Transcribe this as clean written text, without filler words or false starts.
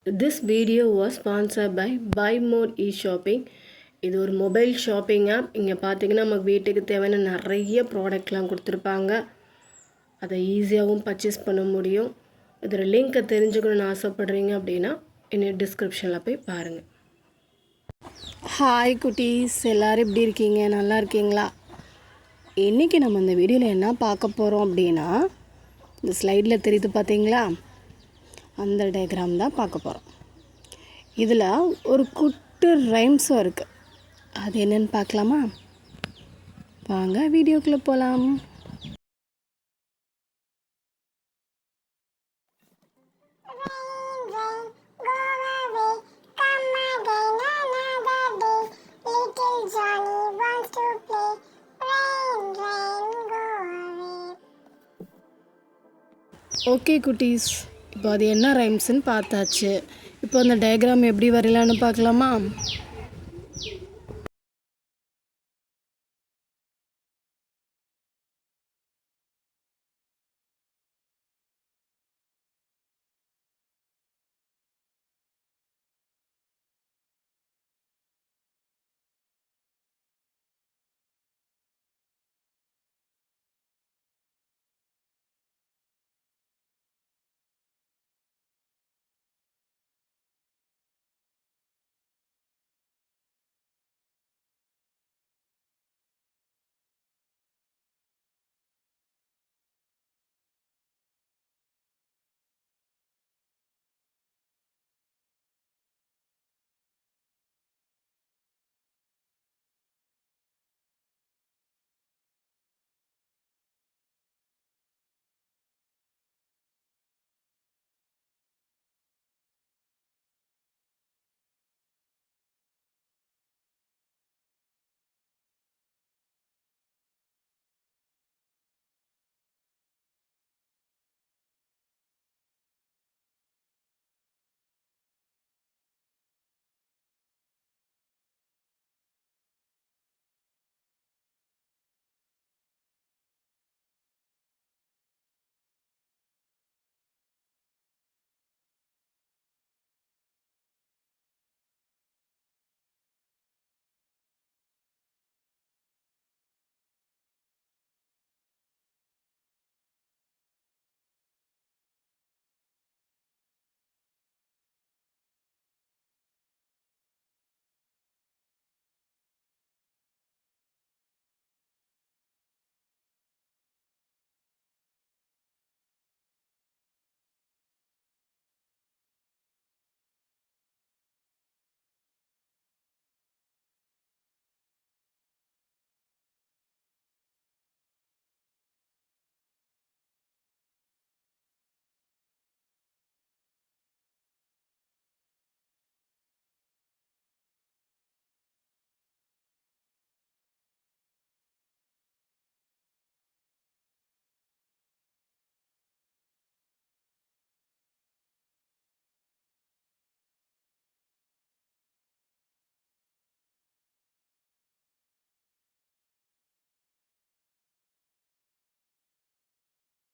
This video was sponsored by Buy More e-shopping. இது ஒரு mobile shopping app. இங்கே பார்த்தீங்கன்னா நமக்கு வீட்டுக்கு தேவையான நிறைய ப்ராடக்ட்லாம் கொடுத்துருப்பாங்க. அதை ஈஸியாகவும் பர்ச்சேஸ் பண்ண முடியும். இதோட லிங்க்கை தெரிஞ்சுக்கணுன்னு ஆசைப்படுறீங்க அப்படின்னா என்னோட டிஸ்கிரிப்ஷனில் போய் பாருங்கள். ஹாய் குட்டீஸ், எல்லோரும் எப்படி இருக்கீங்க? நல்லா இருக்கீங்களா? இன்றைக்கி நம்ம இந்த வீடியோவில் என்ன பார்க்க போகிறோம் அப்படின்னா, இந்த ஸ்லைடில் தெரியுது பார்த்தீங்களா, அந்த டயக்ராம் தான் பார்க்க போகிறோம். இதில் ஒரு குட்டி ரைம்ஸும் இருக்குது. அது என்னென்னு பார்க்கலாமா? வாங்க வீடியோக்குள்ளே போகலாம். ஓகே குட்டீஸ், இப்போ அது என்ன ரைம்ஸ்ன்னு பார்த்தாச்சு. இப்போ அந்த டயக்ராம் எப்படி வரையலான்னு பார்க்கலாமா?